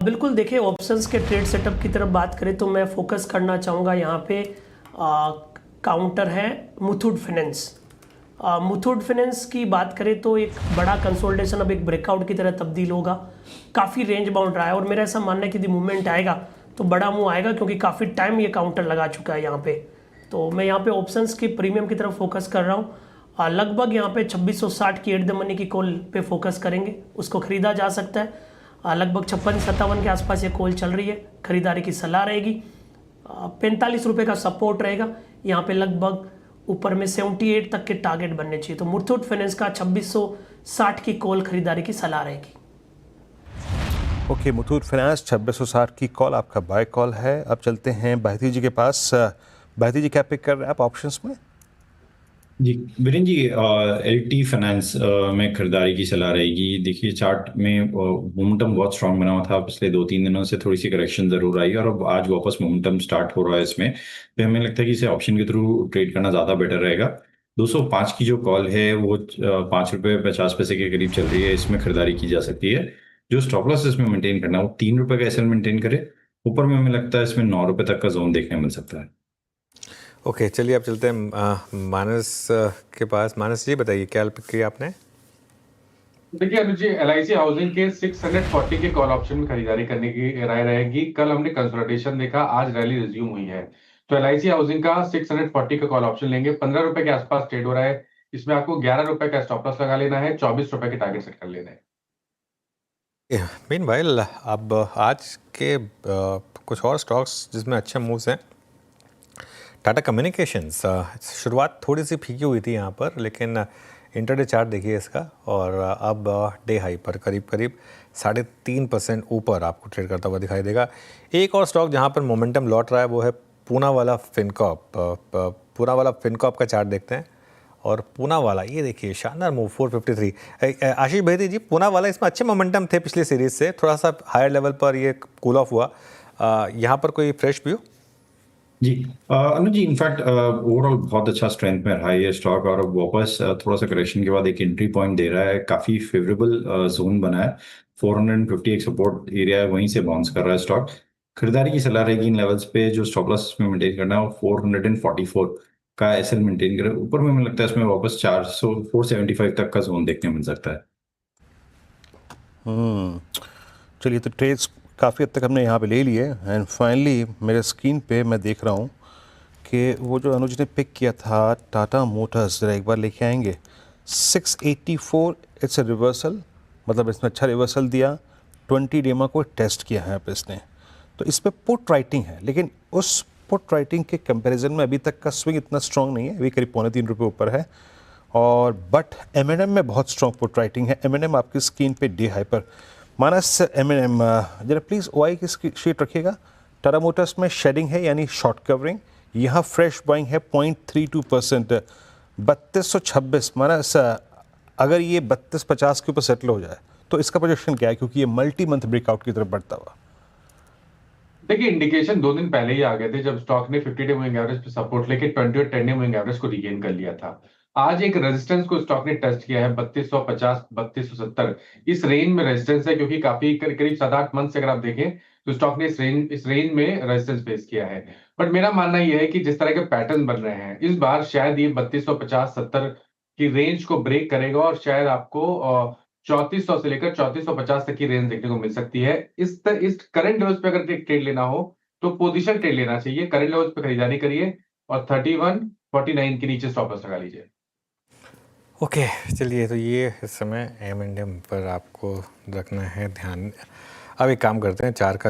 बिल्कुल देखिए, ऑप्शंस के ट्रेड सेटअप की तरफ बात करें तो मैं फोकस करना चाहूँगा यहाँ पे। काउंटर है मुथूट फाइनेंस। मुथूट फाइनेंस की बात करें तो एक बड़ा कंसोलिडेशन अब एक ब्रेकआउट की तरह तब्दील होगा। काफ़ी रेंज बाउंड रहा है और मेरा ऐसा मानना है कि यदि मूवमेंट आएगा तो बड़ा मूव आएगा, क्योंकि काफ़ी टाइम ये काउंटर लगा चुका है यहाँ पे। तो मैं यहाँ पे ऑप्शंस की प्रीमियम की तरफ फोकस कर रहा हूँ। लगभग यहाँ पे 2660 की एट द मनी की कॉल पे फोकस करेंगे, उसको खरीदा जा सकता है। लगभग 56-57 के आसपास ये कॉल चल रही है, खरीदारी की सलाह रहेगी। 45 रुपये का सपोर्ट रहेगा यहाँ पे, लगभग ऊपर में 78 तक के टारगेट बनने चाहिए। तो मुथूट फाइनेंस का 2660 की कॉल खरीदारी की सलाह रहेगी। ओके, मुथूट फाइनेंस 2660 की कॉल आपका बाय कॉल है। अब चलते हैं बायती जी के पास। बायती जी क्या पिक कर रहे हैं आप ऑप्शंस में? जी वीरेन जी, एल.टी. फाइनेंस में खरीदारी की सलाह रहेगी। देखिए चार्ट में मोमेंटम बहुत स्ट्रांग बना हुआ था, पिछले 2-3 दिनों से थोड़ी सी करेक्शन जरूर आई और अब आज वापस मोमेंटम स्टार्ट हो रहा है इसमें। तो हमें लगता है कि इसे ऑप्शन के थ्रू ट्रेड करना ज़्यादा बेटर रहेगा। 205 की जो कॉल है वो 5 रुपये 50 पैसे के करीब चल रही है, इसमें खरीदारी की जा सकती है। जो स्टॉप लॉस इसमें मेंटेन करना है वो 3 रुपये का एसएल मेंटेन करे। ऊपर में हमें लगता है इसमें 9 रुपये तक का जोन देखने मिल सकता है। ओके, चलिए अब चलते हैं मानस के पास। मानस जी बताइए क्या पिक किया आपने? देखिए अनुज जी, LIC हाउसिंग के 640 के कॉल ऑप्शन में खरीदारी करने की राय रहेगी। कल हमने कंसोलिडेशन देखा, आज रैली रिज्यूम हुई है, तो LIC हाउसिंग का 640 का कॉल ऑप्शन लेंगे। 15 रुपए के आसपास ट्रेड हो रहा है, इसमें आपको 11 रुपए का स्टॉप लॉस लगा लेना है, 24 रुपए के टारगेट सेट कर लेना है। मीनवाइल अब आज के कुछ और स्टॉक्स जिसमें अच्छे मूव्स हैं। टाटा कम्युनिकेशंस शुरुआत थोड़ी सी फीकी हुई थी यहाँ पर, लेकिन इंटरडे चार्ट देखिए इसका, और अब डे हाई पर करीब करीब 3.5% ऊपर आपको ट्रेड करता हुआ दिखाई देगा। एक और स्टॉक जहाँ पर मोमेंटम लौट रहा है वो है पूनावाला फिनकॉर्प। पूनावाला फिनकॉर्प का चार्ट देखते हैं, और पूनावाला ये देखिए शानदार मूव 453। आशीष भाई जी, पूनावाला इसमें अच्छे मोमेंटम थे पिछले सीरीज से, थोड़ा सा हायर लेवल पर ये कूल ऑफ हुआ। यहाँ पर कोई फ्रेश व्यू? जी अनुज जी, इनफैक्ट ओवरऑल बहुत अच्छा स्ट्रेंथ में रहा है ये स्टॉक, और अब वापस थोड़ा सा करेक्शन के बाद एक एंट्री पॉइंट दे रहा है। काफी फेवरेबल जोन बना है, 450 एक सपोर्ट एरिया है, वहीं से बाउंस कर रहा है स्टॉक। खरीदारी की सलाह रहेगी इन लेवल्स पे। जो स्टॉप लॉस में मेंटेन करना है वो 444 का एसएल मेंटेन करे। ऊपर में मुझे लगता है इसमें वापस 475 तक का जोन देखने मिल सकता है। चलिए, तो ट्रेड्स काफ़ी हद तक हमने यहाँ पे ले लिए एंड फाइनली मेरे स्क्रीन पे मैं देख रहा हूँ कि वो जो अनुज ने पिक किया था टाटा मोटर्स, ज़रा एक बार लेके आएंगे। 684, इट्स अ रिवर्सल, मतलब इसमें अच्छा रिवर्सल दिया। 20 डेमा को टेस्ट किया है पे इसने, तो इस पर पुट राइटिंग है, लेकिन उस पुट राइटिंग के कंपैरिजन में अभी तक का स्विंग इतना स्ट्रॉन्ग नहीं है, अभी करीब 3.25 रुपये ऊपर है। और बट M&M में बहुत स्ट्रॉन्ग पुट राइटिंग है। M&M आपकी स्क्रीन पे डे हाई पर। मानस, M&M जरा प्लीज़ OI की शीट रखिएगा। टाटा मोटर्स में शेडिंग है यानी शॉर्ट कवरिंग, यहाँ फ्रेश बाइंग है 0.32%, 3226। मानस, अगर ये 3250 के ऊपर सेटल हो जाए तो इसका प्रोजेक्शन क्या है, क्योंकि ये मल्टी मंथ ब्रेकआउट की तरफ बढ़ता हुआ? देखिए इंडिकेशन 2 दिन पहले ही आ गए थे, जब स्टॉक ने 50 डे मूविंग एवरेज पे सपोर्ट लेके 20 और 10 डे मूविंग एवरेज को रिगेन कर लिया था। आज एक रेजिस्टेंस को स्टॉक ने टेस्ट किया है 3250 3270। इस रेंज में रेजिस्टेंस है, क्योंकि काफी करीब 7-8 मंथ से अगर आप देखें तो स्टॉक ने इस रेंज में रेजिस्टेंस फेस किया है। बट मेरा मानना यह है कि जिस तरह के पैटर्न बन रहे हैं, इस बार शायद ये 3250-70 की रेंज को ब्रेक करेगा और शायद आपको 3400 से लेकर 3450 तक की रेंज देखने को मिल सकती है। इस करंट लेवल्स पे अगर ट्रेड लेना हो तो पोजीशन ट्रेड लेना चाहिए, करंट लेवल्स पे खरीदारी करिए और 3149 के नीचे स्टॉप लॉस लगा लीजिए। ओके, चलिए, तो ये इस समय M&M पर आपको रखना है ध्यान। अब एक काम करते हैं, 4 का